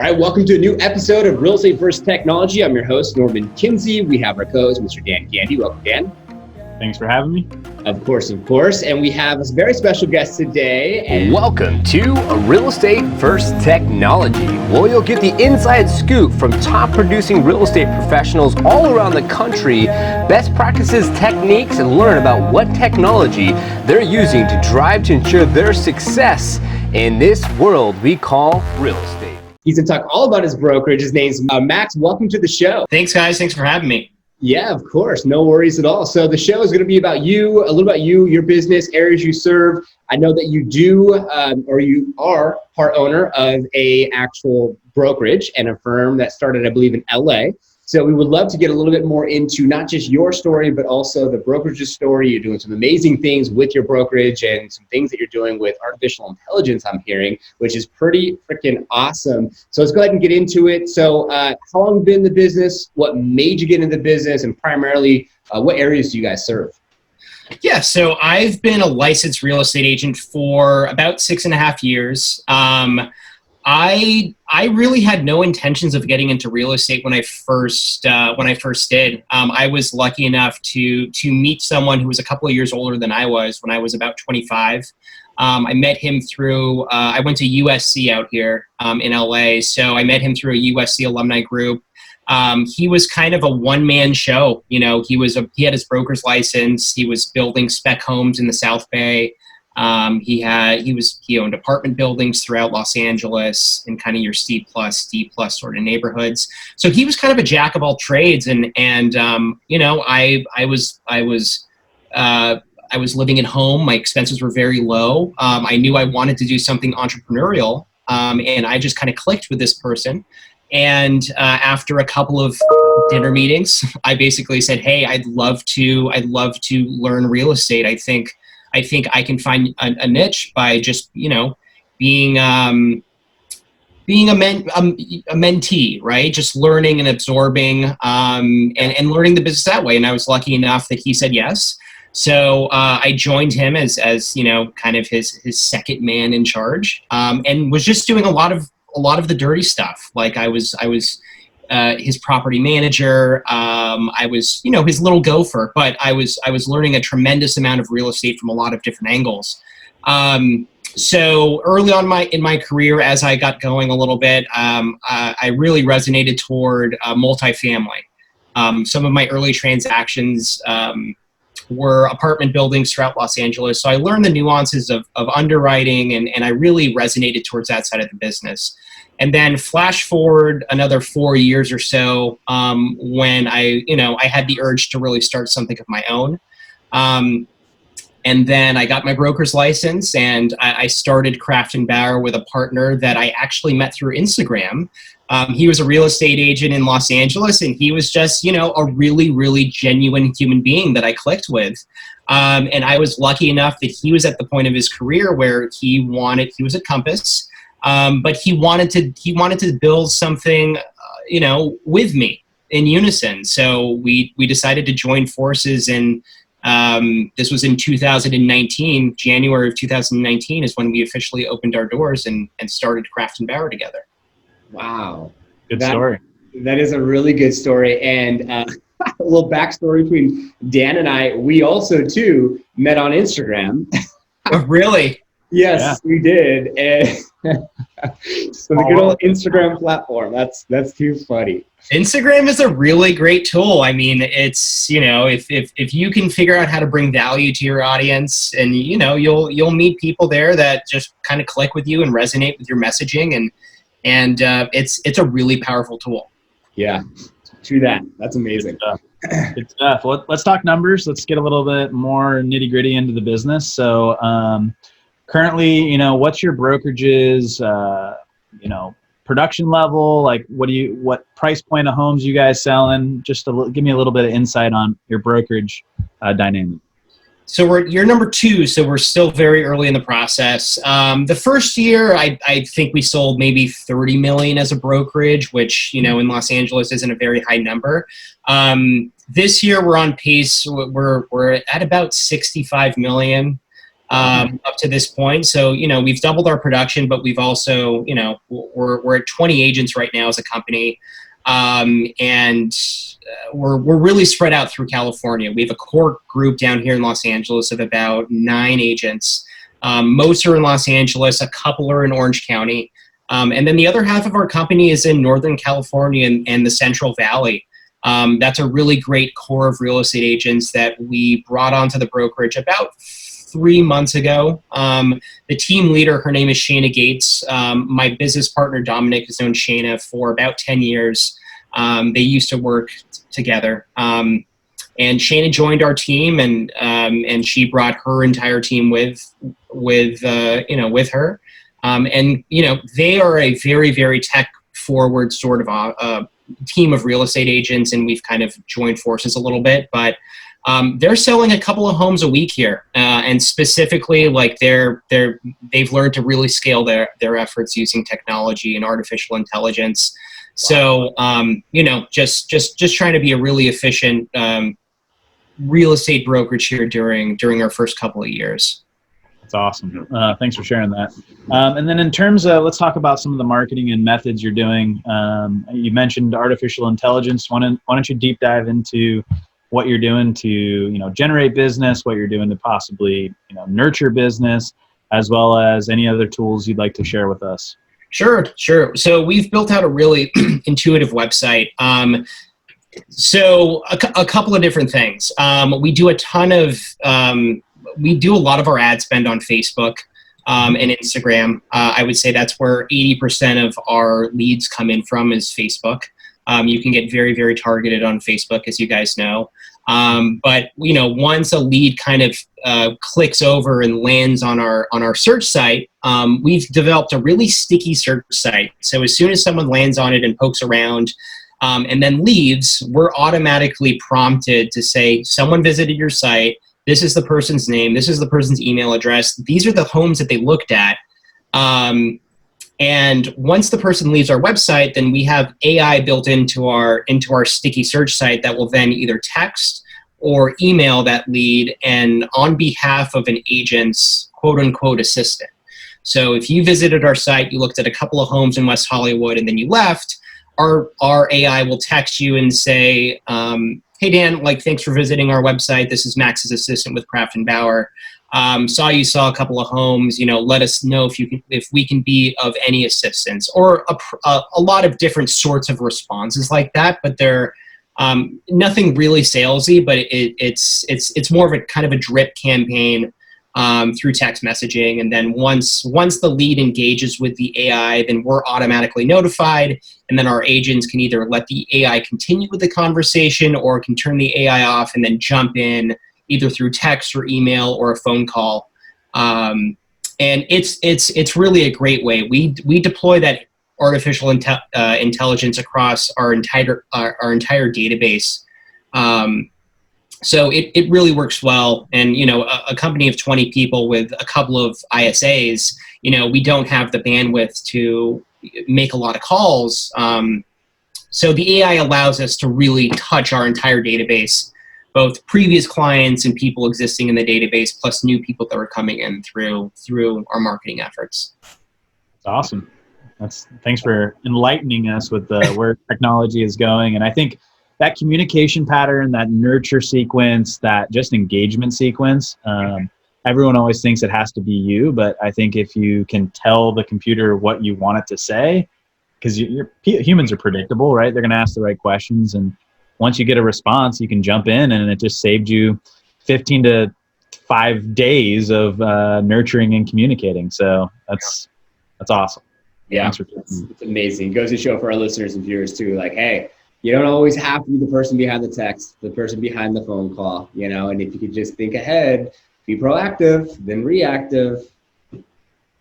All right, welcome to a new episode of Real Estate vs. Technology. I'm your host, Norman Kinsey. We have our co-host, Mr. Dan Gandy. Welcome, Dan. Thanks for having me. Of course. And we have a very special guest today. And welcome to Real Estate vs. Technology, where you'll get the inside scoop from top producing real estate professionals all around the country, best practices, techniques, and learn about what technology they're using to drive to ensure their success in this world we call real estate. He's going to talk all about his brokerage. His name's Max. Welcome to the show. Thanks, guys. Thanks for having me. Yeah, of course. No worries at all. So the show is going to be about you, a little about you, your business, areas you serve. I know that you do, or you are part owner of a actual brokerage and a firm that started, I believe, in LA. So we would love to get a little bit more into not just your story, but also the brokerage's story. You're doing some amazing things with your brokerage and some things that you're doing with artificial intelligence, I'm hearing, which is pretty freaking awesome. So let's go ahead and get into it. So how long have you been in the business? What made you get into the business? And primarily, what areas do you guys serve? Yeah, so I've been a licensed real estate agent for about 6.5 years. I really had no intentions of getting into real estate when I first did. I was lucky enough to meet someone who was a couple of years older than I was when I was about 25. I met him through, I went to USC out here in LA, so I met him through a USC alumni group. He was kind of a one-man show. You know, he had his broker's license. He was building spec homes in the South Bay. He owned apartment buildings throughout Los Angeles in kind of your C+, D+ sort of neighborhoods. So he was kind of a jack of all trades. And you know, I was living at home. My expenses were very low. I knew I wanted to do something entrepreneurial. And I just kind of clicked with this person. And after a couple of dinner meetings, I basically said, "Hey, I'd love to learn real estate. I think I can find a niche by just, you know, being a mentee, right? Just learning and absorbing and learning the business that way." And I was lucky enough that he said yes. So I joined him as you know, kind of his second man in charge, and was just doing a lot of the dirty stuff. Like I was his property manager. I was, you know, his little gopher, but I was learning a tremendous amount of real estate from a lot of different angles. So early on in my career, as I got going a little bit, I really resonated toward multifamily. Some of my early transactions were apartment buildings throughout Los Angeles. So I learned the nuances of underwriting, and I really resonated towards that side of the business. And then flash forward another 4 years or so, when I had the urge to really start something of my own. And then I got my broker's license, and I started Kraft & Bauer with a partner that I actually met through Instagram. He was a real estate agent in Los Angeles, and he was just, you know, a really, really genuine human being that I clicked with. And I was lucky enough that he was at the point of his career where he was at Compass. But he wanted to build something, you know, with me in unison. So we decided to join forces, and this was in 2019. January of 2019 is when we officially opened our doors and started Kraft & Bauer together. Wow. Good story. That is a really good story. And a little backstory between Dan and I, we also too met on Instagram. Oh, really? Yes, Yeah. we did. And so the good old Instagram platform, that's too funny. Instagram is a really great tool. I mean, it's, you know, if you can figure out how to bring value to your audience, and, you know, you'll meet people there that just kind of click with you and resonate with your messaging, and it's a really powerful tool. Yeah, true that. That's amazing. Good stuff. Well, let's talk numbers. Let's get a little bit more nitty gritty into the business. So currently, you know, what's your brokerage's, you know, production level? Like, what price point of homes you guys selling? Just give me a little bit of insight on your brokerage dynamic. So we're year number 2, so we're still very early in the process. The first year, I think we sold maybe 30 million as a brokerage, which, you know, in Los Angeles isn't a very high number. This year we're on pace. We're at about 65 million. up to this point. So, we've doubled our production, but we've also, we're at 20 agents right now as a company. And we're really spread out through California. We have a core group down here in Los Angeles of about 9 agents. Most are in Los Angeles, a couple are in Orange County. And then the other half of our company is in Northern California and the Central Valley. That's a really great core of real estate agents that we brought onto the brokerage about 3 months ago. The team leader, her name is Shayna Gates. My business partner, Dominic, has known Shayna for about 10 years. They used to work together. And Shayna joined our team, and she brought her entire team with her. And they are a very, very tech forward sort of team of real estate agents, and we've kind of joined forces a little bit, but they're selling a couple of homes a week here, and specifically, like they've learned to really scale their efforts using technology and artificial intelligence. So, just trying to be a really efficient real estate brokerage here during our first couple of years. That's awesome. Thanks for sharing that. And then in terms of, let's talk about some of the marketing and methods you're doing. You mentioned artificial intelligence. Why don't you deep dive into what you're doing to, generate business, what you're doing to possibly, nurture business, as well as any other tools you'd like to share with us? Sure. So we've built out a really intuitive website. So a couple of different things. We do we do a lot of our ad spend on Facebook and Instagram. I would say that's where 80% of our leads come in from is Facebook. You can get very, very targeted on Facebook, as you guys know. But once a lead kind of clicks over and lands on our search site, we've developed a really sticky search site. So as soon as someone lands on it and pokes around and then leaves, we're automatically prompted to say, someone visited your site. This is the person's name. This is the person's email address. These are the homes that they looked at. And once the person leaves our website, then we have AI built into our sticky search site that will then either text or email that lead, and on behalf of an agent's quote unquote assistant. So if you visited our site, you looked at a couple of homes in West Hollywood, and then you left, our AI will text you and say, hey Dan, thanks for visiting our website. This is Max's assistant with Craft & Bauer. Saw you saw a couple of homes. Let us know if we can be of any assistance, or a lot of different sorts of responses like that. But they're nothing really salesy, but it's more of a kind of a drip campaign through text messaging. And then once the lead engages with the AI, then we're automatically notified, and then our agents can either let the AI continue with the conversation or can turn the AI off and then jump in either through text or email or a phone call. And it's really a great way. We deploy that artificial intelligence across our entire database. So it really works well. And, a company of 20 people with a couple of ISAs, we don't have the bandwidth to make a lot of calls. So the AI allows us to really touch our entire database, both previous clients and people existing in the database, plus new people that are coming in through our marketing efforts. That's awesome. Thanks for enlightening us with where technology is going. And I think that communication pattern, that nurture sequence, that just engagement sequence, everyone always thinks it has to be you, but I think if you can tell the computer what you want it to say, because humans are predictable, right? They're going to ask the right questions, and once you get a response, you can jump in, and it just saved you 15 to 5 days of nurturing and communicating. So that's awesome. Yeah, it's amazing. It goes to show for our listeners and viewers too, hey, you don't always have to be the person behind the text, the person behind the phone call, and if you could just think ahead, be proactive, then reactive.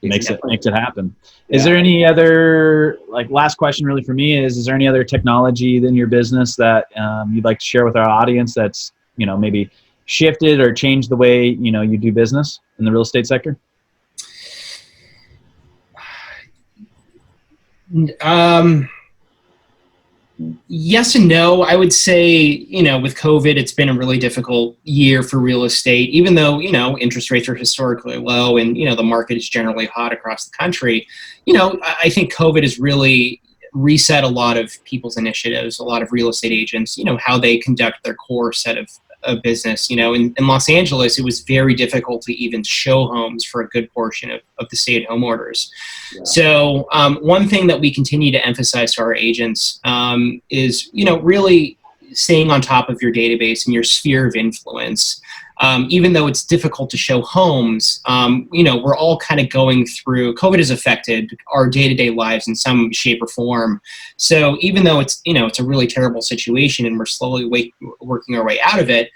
Makes it happen. Yeah. Is there any other, last question really for me is there any other technology in your business that you'd like to share with our audience that's, maybe shifted or changed the way, you do business in the real estate sector? Yes and no. I would say, with COVID, it's been a really difficult year for real estate, even though, interest rates are historically low and, the market is generally hot across the country. I think COVID has really reset a lot of people's initiatives, a lot of real estate agents, how they conduct their core set of business. In Los Angeles, it was very difficult to even show homes for a good portion of the stay-at-home orders. Yeah. So one thing that we continue to emphasize to our agents is, really staying on top of your database and your sphere of influence. Even though it's difficult to show homes, we're all kind of going through, COVID has affected our day-to-day lives in some shape or form. So even though it's a really terrible situation and we're slowly working our way out of it,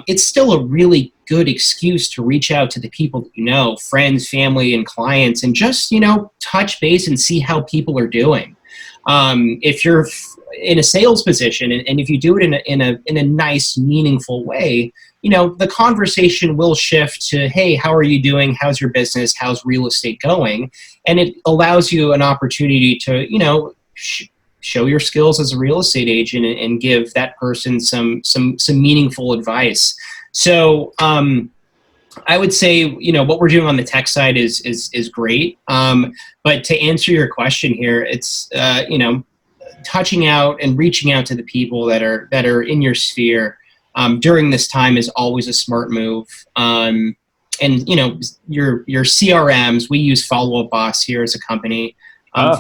it's still a really good excuse to reach out to the people that you know, friends, family, and clients, and just, touch base and see how people are doing. If you're in a sales position and if you do it in a nice, meaningful way, the conversation will shift to, hey, how are you doing? How's your business? How's real estate going? And it allows you an opportunity to, show your skills as a real estate agent and give that person some meaningful advice. So I would say, what we're doing on the tech side is great. But to answer your question here, it's, touching out and reaching out to the people that are in your sphere during this time is always a smart move. And your CRMs, we use Follow Up Boss here as a company. Follow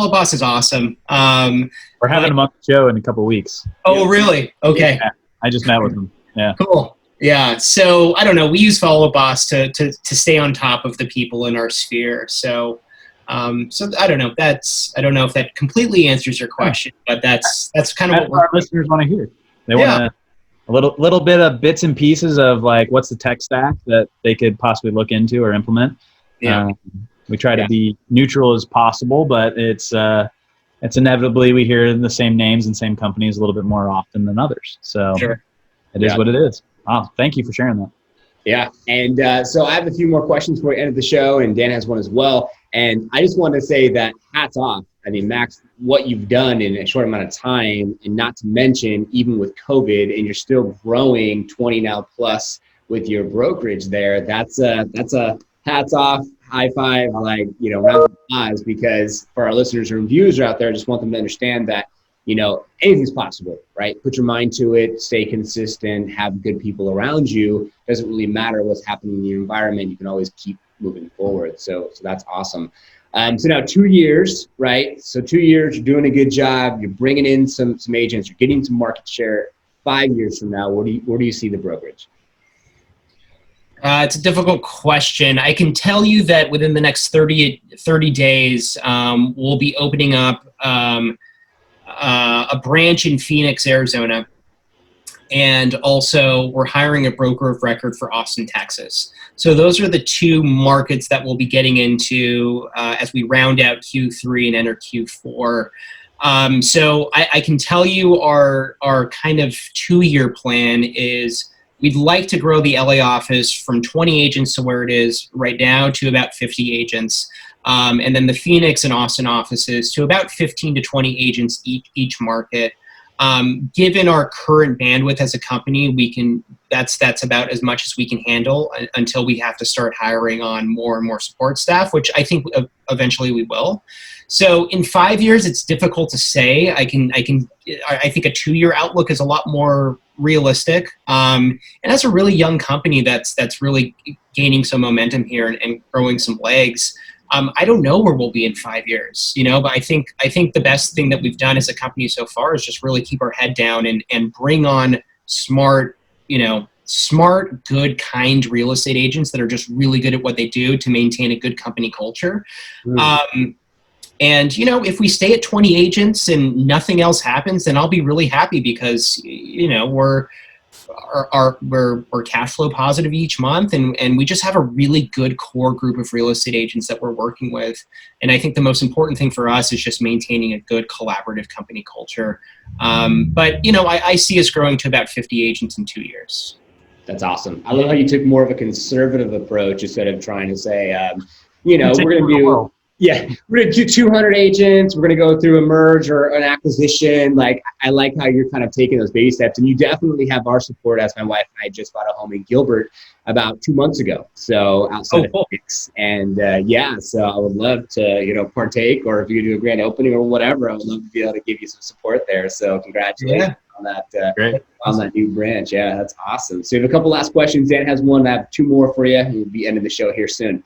Up Boss is awesome. We're having them on the show in a couple of weeks. Oh, really? Okay. Yeah, I just met with them. Yeah. Cool. Yeah. So I don't know. We use Follow Up Boss to stay on top of the people in our sphere. So I don't know. I don't know if that completely answers your question, but that's kind of what our listeners want to hear. They want a little bit of bits and pieces of like what's the tech stack that they could possibly look into or implement. Yeah. We try to be neutral as possible, but it's inevitably we hear the same names and same companies a little bit more often than others. So it is what it is. Wow, thank you for sharing that. Yeah, and so I have a few more questions before we end the show, and Dan has one as well. And I just want to say that hats off. I mean, Max, what you've done in a short amount of time, and not to mention even with COVID, and you're still growing 20 now plus with your brokerage there. That's a hats off, high five, round of applause, because for our listeners and viewers out there, I just want them to understand that, anything's possible, right? Put your mind to it, stay consistent, have good people around you. Doesn't really matter what's happening in the environment. You can always keep moving forward. So that's awesome. So now 2 years, right? So 2 years, you're doing a good job. You're bringing in some agents. You're getting some market share. 5 years from now, where do you see the brokerage? It's a difficult question. I can tell you that within the next 30 days, we'll be opening up a branch in Phoenix, Arizona. And also we're hiring a broker of record for Austin, Texas. So those are the two markets that we'll be getting into as we round out Q3 and enter Q4. So I can tell you our kind of 2-year plan is we'd like to grow the LA office from 20 agents to where it is right now to about 50 agents. And then the Phoenix and Austin offices to about 15 to 20 agents each market. Given our current bandwidth as a company, that's about as much as we can handle until we have to start hiring on more and more support staff, which I think eventually we will. So in 5 years, it's difficult to say. I think a 2-year outlook is a lot more realistic. And as a really young company that's really gaining some momentum here and growing some legs, I don't know where we'll be in 5 years, but I think the best thing that we've done as a company so far is just really keep our head down and bring on smart, good, kind real estate agents that are just really good at what they do to maintain a good company culture. And, if we stay at 20 agents and nothing else happens, then I'll be really happy because, we're cash flow positive each month, and we just have a really good core group of real estate agents that we're working with. And I think the most important thing for us is just maintaining a good collaborative company culture. But I see us growing to about 50 agents in 2 years. That's awesome. I love how you took more of a conservative approach instead of trying to say, we're going to do. Yeah, we're gonna do 200 agents. We're gonna go through a merge or an acquisition. Like, I like how you're kind of taking those baby steps, and you definitely have our support. As my wife and I just bought a home in Gilbert about 2 months ago, so outside of Phoenix. And yeah, so I would love to partake, or if you do a grand opening or whatever, I would love to be able to give you some support there. So congratulations on that. Great. On that new branch. Yeah, that's awesome. So we have a couple last questions. Dan has one. I have two more for you. We'll be ending the show here soon.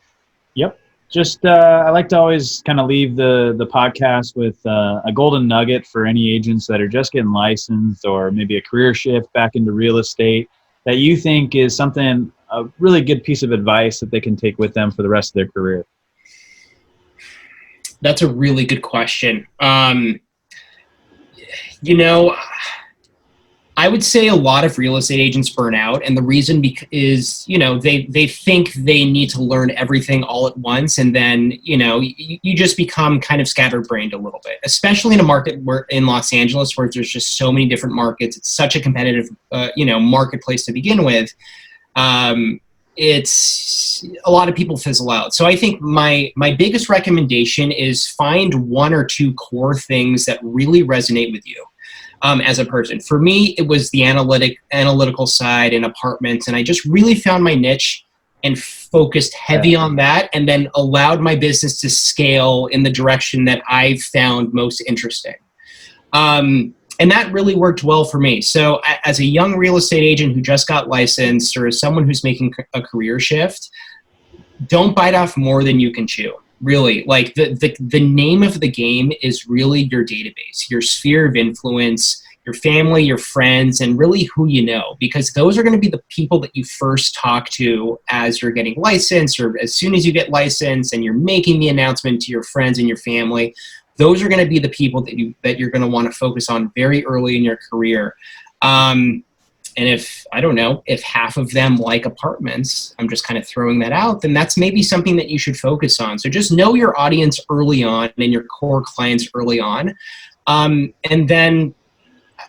Yep. Just I like to always kind of leave the podcast with a golden nugget for any agents that are just getting licensed, or maybe a career shift back into real estate, that you think is something, a really good piece of advice that they can take with them for the rest of their career. That's a really good question. I would say a lot of real estate agents burn out, and the reason is, they think they need to learn everything all at once, and then, you just become kind of scatterbrained a little bit, especially in a market in Los Angeles, where there's just so many different markets. It's such a competitive, marketplace to begin with. It's a lot of people fizzle out. So I think my biggest recommendation is find one or two core things that really resonate with you. As a person. For me, it was the analytical side in apartments, and I just really found my niche and focused heavy on that, and then allowed my business to scale in the direction that I found most interesting. And that really worked well for me. So as a young real estate agent who just got licensed, or as someone who's making a career shift, don't bite off more than you can chew. Really, like the name of the game is really your database, your sphere of influence, your family, your friends, and really who you know, because those are going to be the people that you first talk to as you're getting licensed, or as soon as you get licensed and you're making the announcement to your friends and your family. Those are going to be the people that you're going to want to focus on very early in your career. And if half of them like apartments, I'm just kind of throwing that out, then that's maybe something that you should focus on. So just know your audience early on and your core clients early on. And then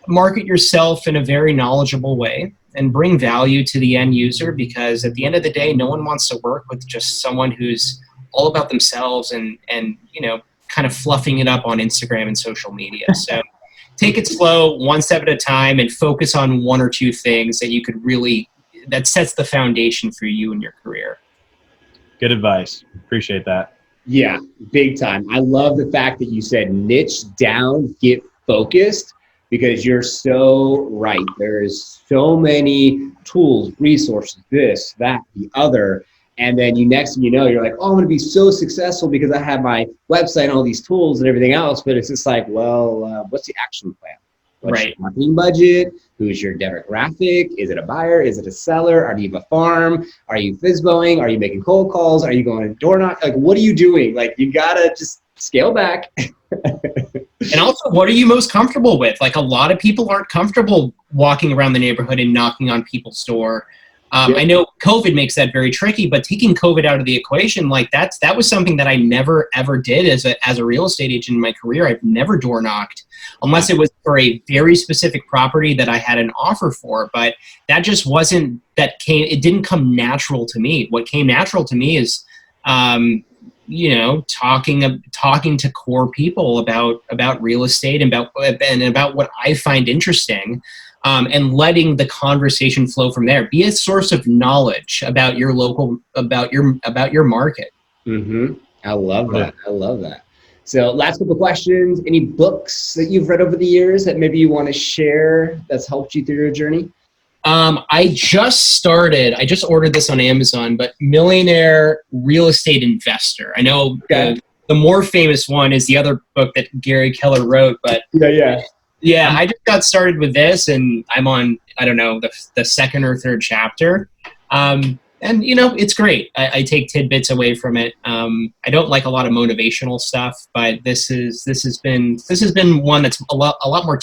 market yourself in a very knowledgeable way and bring value to the end user, because at the end of the day, no one wants to work with just someone who's all about themselves and kind of fluffing it up on Instagram and social media. So take it slow, one step at a time, and focus on one or two things that sets the foundation for you in your career. Good advice. Appreciate that. Yeah, big time. I love the fact that you said niche down, get focused, because you're so right. There's so many tools, resources, this, that, the other. And then next thing you know, you're like, oh, I'm going to be so successful because I have my website and all these tools and everything else. But it's just like, well, what's the action plan? What's your marketing budget? Who's your demographic? Is it a buyer? Is it a seller? Are you have a farm? Are you FISBOing? Are you making cold calls? Are you going to door knock? Like, what are you doing? Like, you got to just scale back. And also, what are you most comfortable with? Like, a lot of people aren't comfortable walking around the neighborhood and knocking on people's door. I know COVID makes that very tricky, but taking COVID out of the equation, like that was something that I never ever did as a real estate agent in my career. I've never door knocked, unless it was for a very specific property that I had an offer for. But that just it didn't come natural to me. What came natural to me is, talking to core people about real estate and about what I find interesting. And letting the conversation flow from there. Be a source of knowledge about your about your market. Mm-hmm. I love that. I love that. So last couple of questions. Any books that you've read over the years that maybe you want to share that's helped you through your journey? I just ordered this on Amazon, but Millionaire Real Estate Investor. I know the more famous one is the other book that Gary Keller wrote, but yeah, I just got started with this, and I'm on, the second or third chapter. And it's great. I take tidbits away from it. I don't like a lot of motivational stuff, but this has been one that's a lot more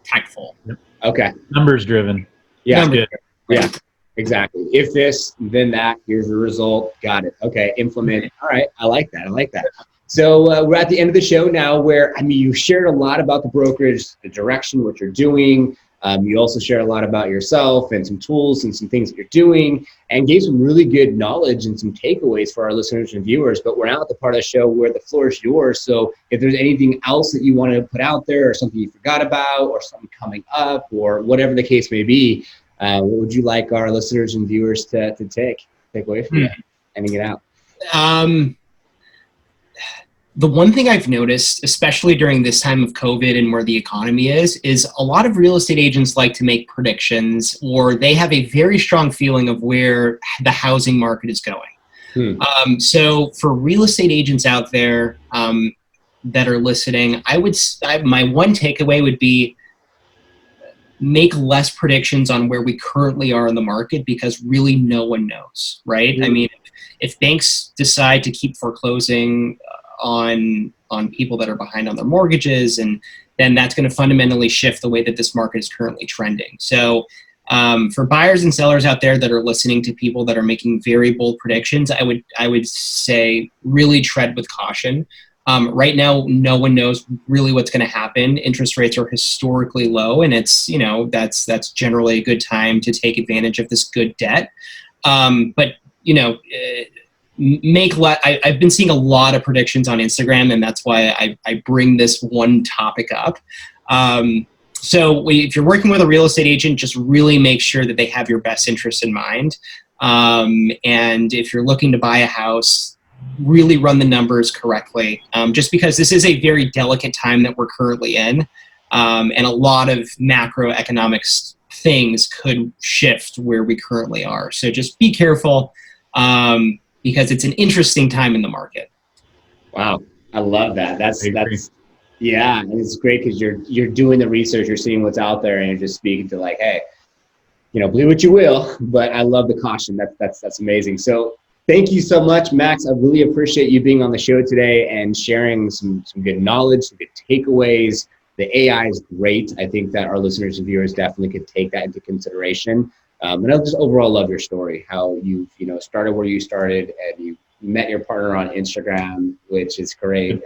tactful. Yep. Okay. Numbers driven. Yeah. Good. Yeah. Exactly. If this, then that. Here's the result. Got it. Okay. Implement it. All right. I like that. So we're at the end of the show now, where you shared a lot about the brokerage, the direction, what you're doing, You also share a lot about yourself and some tools and some things that you're doing, and gave some really good knowledge and some takeaways for our listeners and viewers. But we're now at the part of the show where the floor is yours. So if there's anything else that you want to put out there, or something you forgot about, or something coming up, or whatever the case may be, what would you like our listeners and viewers to take away from you and get out? The one thing I've noticed, especially during this time of COVID and where the economy is a lot of real estate agents like to make predictions, or they have a very strong feeling of where the housing market is going. So for real estate agents out there that are listening, my one takeaway would be make less predictions on where we currently are in the market, because really no one knows, right? I mean, if banks decide to keep foreclosing on people that are behind on their mortgages, and then that's going to fundamentally shift the way that this market is currently trending. So for buyers and sellers out there that are listening to people that are making very bold predictions, I would say really tread with caution. Right now, no one knows really what's going to happen. Interest rates are historically low, and it's, that's generally a good time to take advantage of this good debt. But I've been seeing a lot of predictions on Instagram, and that's why I bring this one topic up. So if you're working with a real estate agent, just really make sure that they have your best interest in mind. And if you're looking to buy a house, really run the numbers correctly, just because this is a very delicate time that we're currently in, and a lot of macroeconomic things could shift where we currently are. So just be careful, because it's an interesting time in the market. Wow, I love that. That's yeah, and it's great because you're doing the research, you're seeing what's out there, and you're just speaking to like, hey, believe what you will. But I love the caution. That's amazing. So thank you so much, Max. I really appreciate you being on the show today and sharing some good knowledge, some good takeaways. The AI is great. I think that our listeners and viewers definitely could take that into consideration. And I just overall love your story, how you've started where you started, and you met your partner on Instagram, which is great.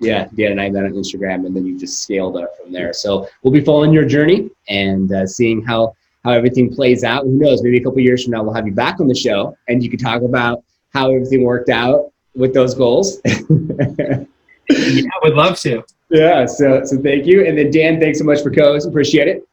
Yeah, Dan and I met on Instagram, and then you just scaled up from there. So we'll be following your journey and seeing how everything plays out. Who knows, maybe a couple of years from now, we'll have you back on the show, and you can talk about how everything worked out with those goals. Yeah, I would love to. Yeah, so thank you. And then Dan, thanks so much for co-host. Appreciate it.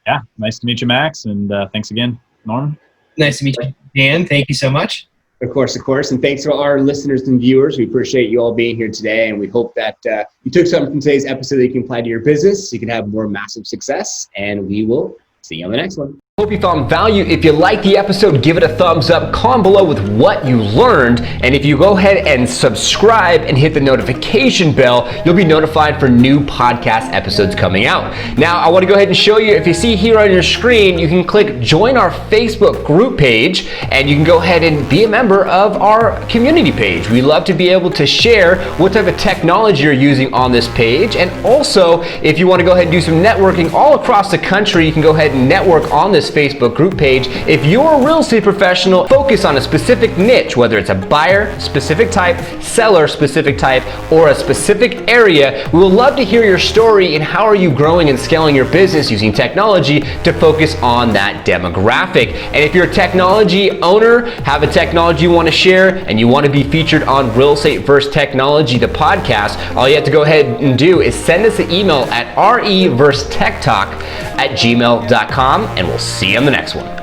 Yeah, nice to meet you, Max, and thanks again, Norman. Nice to meet you, Dan. Thank you so much. Of course. And thanks to our listeners and viewers. We appreciate you all being here today, and we hope that you took something from today's episode that you can apply to your business, so you can have more massive success, and we will see you on the next one. Hope you found value. If you liked the episode, give it a thumbs up. Comment below with what you learned. And if you go ahead and subscribe and hit the notification bell, you'll be notified for new podcast episodes coming out. Now, I want to go ahead and show you, if you see here on your screen, you can click join our Facebook group page, and you can go ahead and be a member of our community page. We love to be able to share what type of technology you're using on this page. And also, if you want to go ahead and do some networking all across the country, you can go ahead and network on this Facebook group page. If you're a real estate professional, focus on a specific niche, whether it's a buyer, specific type, seller, specific type, or a specific area. We would love to hear your story and how are you growing and scaling your business using technology to focus on that demographic. And if you're a technology owner, have a technology you want to share, and you want to be featured on Real Estate vs. Technology, the podcast, all you have to go ahead and do is send us an email at reversetechtalk@gmail.com, and we'll see you on the next one.